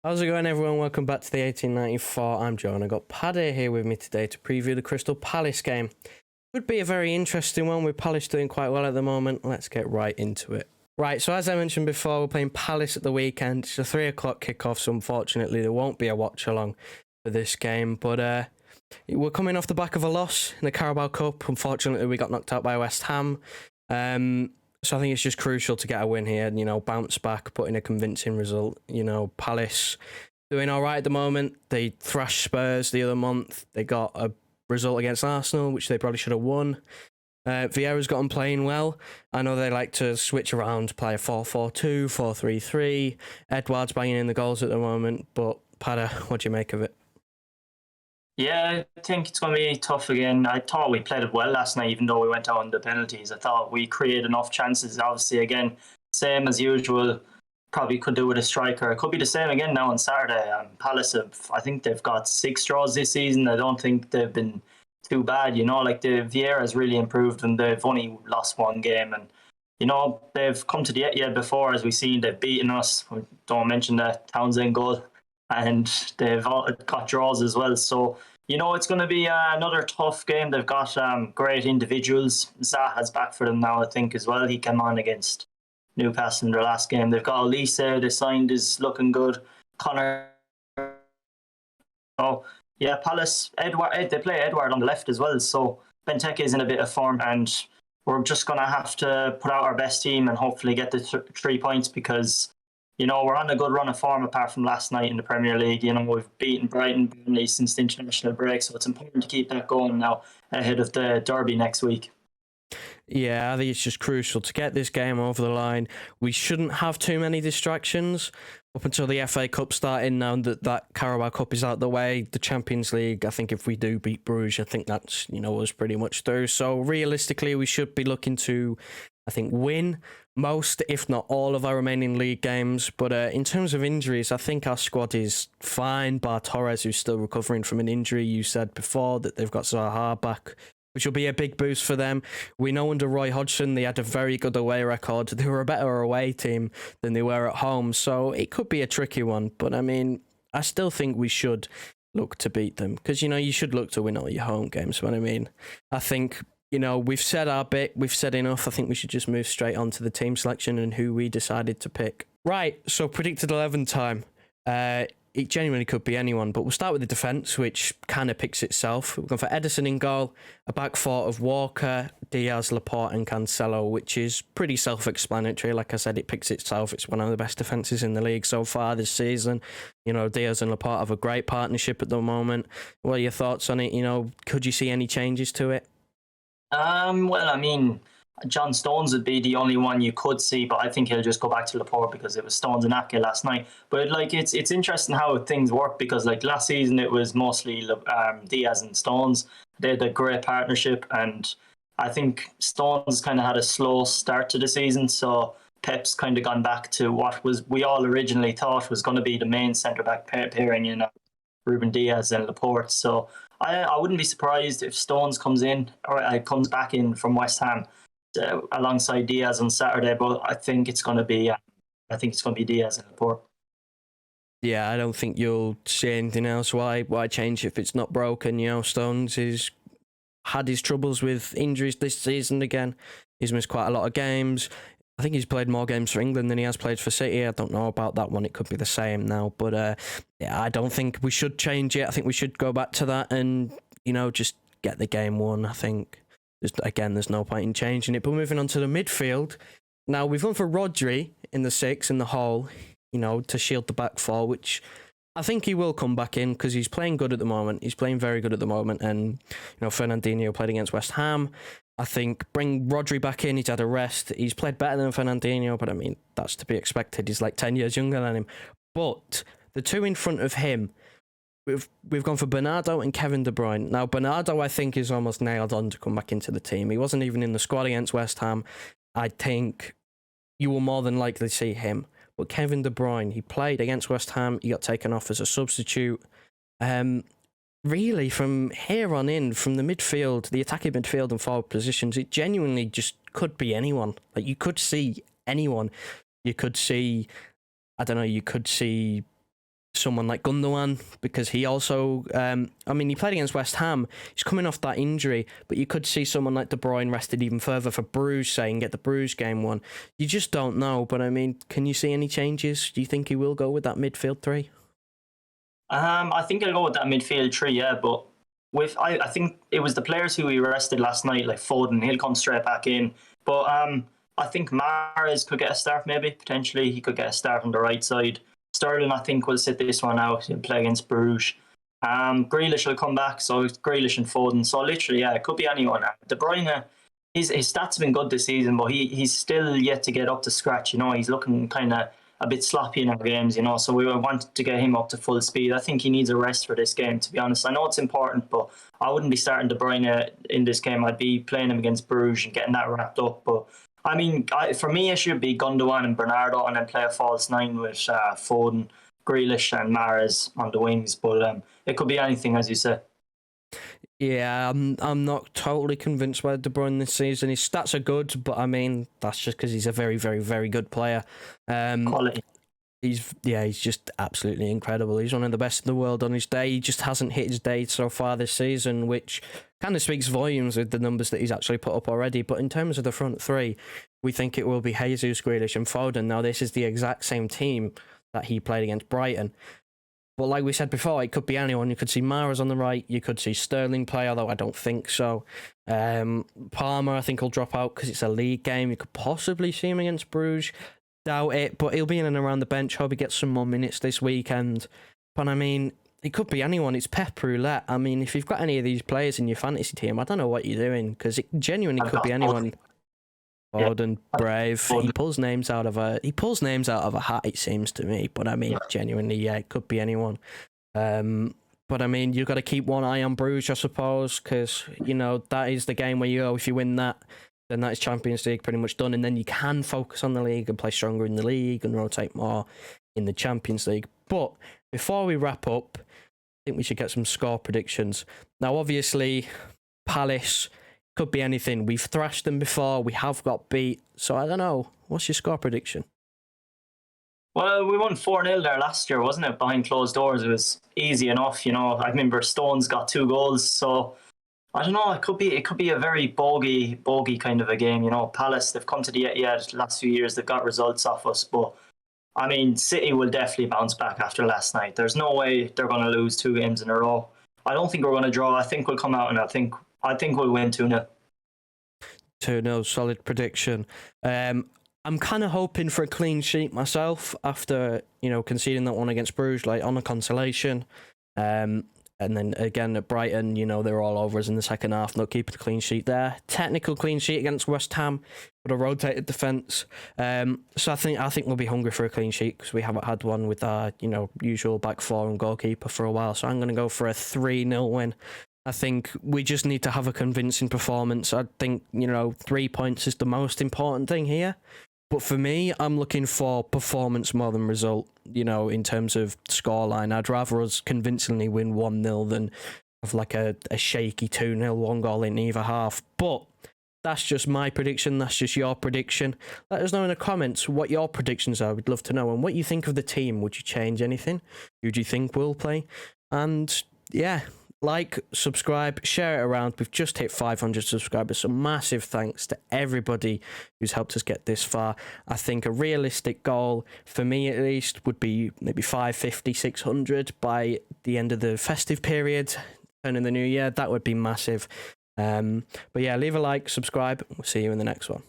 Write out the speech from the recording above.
How's it going, everyone? Welcome back to the 1894. I'm Joe, and I got Paddy here with me today to preview the Crystal Palace game. Could be a very interesting one with Palace doing quite well at the moment. Let's get right into it. Right, so as I mentioned before, we're playing Palace at the weekend. It's a 3 o'clock kickoff, so unfortunately there won't be a watch along for this game. But we're coming off the back of a loss in the Carabao Cup. Unfortunately, we got knocked out by West Ham. So I think it's just crucial to get a win here and, bounce back, put in a convincing result. Palace doing all right at the moment. They thrashed Spurs the other month. They got a result against Arsenal, which they probably should have won. Vieira's got them playing well. I know they like to switch around, play a 4-4-2, 4-3-3. Edouard's banging in the goals at the moment. But, Pada, what do you make of it? Yeah, I think it's going to be tough again. I thought we played it well last night, even though we went on the penalties. I thought we created enough chances. Obviously, again, same as usual. Probably could do with a striker. It could be the same again now on Saturday. Palace I think they've got 6 draws this season. I don't think they've been too bad. The Vieira has really improved, and they've only lost 1 game. And they've come to the Etihad before, as we've seen. They've beaten us. Don't mention the Townsend goal. And they've got draws as well. So, it's going to be another tough game. They've got great individuals. Zaha's back for them now, I think, as well. He came on against Newcastle in their last game. They've got Elise, they signed, is looking good. Connor. Oh, yeah, Palace. They play Edouard on the left as well. So, Benteke is in a bit of form, and we're just going to have to put out our best team and hopefully get the 3 points, because we're on a good run of form apart from last night in the Premier League. We've beaten Brighton, Burnley since the international break, so it's important to keep that going now ahead of the derby next week. Yeah, I think it's just crucial to get this game over the line. We shouldn't have too many distractions up until the FA Cup starting. Now that Carabao Cup is out the way, the Champions League, I think if we do beat Bruges, I think that's, us pretty much through. So realistically, we should be looking to, I think, win most, if not all, of our remaining league games. But in terms of injuries, I think our squad is fine, bar Torres, who's still recovering from an injury. You said before that they've got Zaha back, which will be a big boost for them. We know under Roy Hodgson, they had a very good away record. They were a better away team than they were at home, so it could be a tricky one. But, I still think we should look to beat them, because, you should look to win all your home games. But, I think, we've said our bit, we've said enough. I think we should just move straight on to the team selection and who we decided to pick. Right, so predicted 11 time. It genuinely could be anyone, but we'll start with the defence, which kind of picks itself. We're going for Ederson in goal, a back 4 of Walker, Diaz, Laporte and Cancelo, which is pretty self-explanatory. Like I said, it picks itself. It's one of the best defences in the league so far this season. Diaz and Laporte have a great partnership at the moment. What are your thoughts on it? Could you see any changes to it? John Stones would be the only one you could see, but I think he'll just go back to Laporte because it was Stones and Ake last night. But it's interesting how things work, because last season it was mostly Diaz and Stones. They had a great partnership, and I think Stones kind of had a slow start to the season, so Pep's kind of gone back to what we all originally thought was going to be the main centre back pairing in Ruben Diaz and Laporte. So I wouldn't be surprised if Stones comes back in from West Ham alongside Diaz on Saturday, but I think it's going to be Diaz and Laporte. Yeah, I don't think you'll see anything else. Why change if it's not broken? Stones has had his troubles with injuries this season again. He's missed quite a lot of games. I think he's played more games for England than he has played for City. I don't know about that one. It could be the same now. But I don't think we should change it. I think we should go back to that and, just get the game won, I think. There's no point in changing it. But moving on to the midfield. Now, we've gone for Rodri in the 6 in the hole, to shield the back 4, which I think he will come back in because he's playing good at the moment. He's playing very good at the moment. And, Fernandinho played against West Ham. I think bring Rodri back in. He's had a rest. He's played better than Fernandinho, but that's to be expected. He's like 10 years younger than him. But the 2 in front of him, We've gone for Bernardo and Kevin De Bruyne. Now, Bernardo, I think, is almost nailed on to come back into the team. He wasn't even in the squad against West Ham. I think you will more than likely see him. But Kevin De Bruyne, he played against West Ham. He got taken off as a substitute. Really, from here on in, from the midfield, the attacking midfield and forward positions, it genuinely just could be anyone. You could see anyone. You could see someone like Gundogan, because he also, I mean, he played against West Ham. He's coming off that injury, but you could see someone like De Bruyne rested even further for Bruges, say, and get the Bruges game won. You just don't know, but I mean, can you see any changes? Do you think he will go with that midfield three? I think I'll go with that midfield three, yeah, but I think it was the players who he rested last night, like Foden, he'll come straight back in. But I think Mahrez could get a start, maybe, potentially. He could get a start on the right side. Sterling, I think, will sit this one out and play against Bruges. Grealish will come back, so it's Grealish and Foden. So literally, yeah, it could be anyone. De Bruyne, his stats have been good this season, but he's still yet to get up to scratch. You know, he's looking kind of a bit sloppy in our games, you know, so we wanted to get him up to full speed. I think he needs a rest for this game, to be honest. I know it's important, but I wouldn't be starting De Bruyne in this game. I'd be playing him against Bruges and getting that wrapped up. But I mean, for me, it should be Gundogan and Bernardo, and then play a false nine with Foden, Grealish and Mahrez on the wings. But it could be anything, as you say. Yeah, I'm not totally convinced by De Bruyne this season. His stats are good, but I mean, that's just because he's a very, very, very good player. Quality. He's just absolutely incredible. He's one of the best in the world on his day. He just hasn't hit his day so far this season, which kind of speaks volumes with the numbers that he's actually put up already. But in terms of the front three, we think it will be Jesus, Grealish and Foden. Now, this is the exact same team that he played against Brighton. But like we said before, it could be anyone. You could see Mahrez on the right. You could see Sterling play, although I don't think so. Palmer, I think, will drop out because it's a league game. You could possibly see him against Bruges. Doubt it, but he'll be in and around the bench. Hope he gets some more minutes this weekend. But I mean, it could be anyone. It's Pep Roulette. I mean, if you've got any of these players in your fantasy team, I don't know what you're doing, because it genuinely could be anyone. Foden, Brave. He pulls names out of a hat, it seems to me. But I mean, genuinely, yeah, it could be anyone. But I mean, you've got to keep one eye on Bruges, I suppose, because you know that is the game where you go, if you win that, then that is Champions League pretty much done, and then you can focus on the league and play stronger in the league and rotate more in the Champions League. But before we wrap up, I think we should get some score predictions. Now, obviously, Palace could be anything. We've thrashed them before. We have got beat. So I don't know. What's your score prediction? Well, we won 4-0 there last year, wasn't it? Behind closed doors. It was easy enough, you know. I remember Stones got 2 goals, so I don't know. It could be a very bogey kind of a game, you know. Palace, they've come to the Etihad the last few years. They've got results off us, but I mean, City will definitely bounce back after last night. There's no way they're going to lose 2 games in a row. I don't think we're going to draw. I think we'll come out and I think we'll win 2-0. 2-0, solid prediction. I'm kind of hoping for a clean sheet myself after, you know, conceding that one against Bruges, like on a consolation. And then again at Brighton, you know, they're all over us in the second half. Not keeping a clean sheet there. Technical clean sheet against West Ham with a rotated defence. So I think we'll be hungry for a clean sheet because we haven't had one with our, you know, usual back four and goalkeeper for a while. So I'm going to go for a 3-0 win. I think we just need to have a convincing performance. I think, you know, 3 points is the most important thing here. But for me, I'm looking for performance more than result, you know, in terms of scoreline. I'd rather us convincingly win 1-0 than have like a shaky 2-0, 1 goal in either half. But that's just my prediction. That's just your prediction. Let us know in the comments what your predictions are. We'd love to know. And what you think of the team. Would you change anything? Who do you think will play? And yeah, like, subscribe, share it around. We've just hit 500 subscribers, so massive thanks to everybody who's helped us get this far. I think a realistic goal, for me at least, would be maybe 550, 600 by the end of the festive period, turning the new year. That would be massive. But yeah, leave a like, subscribe. We'll see you in the next one.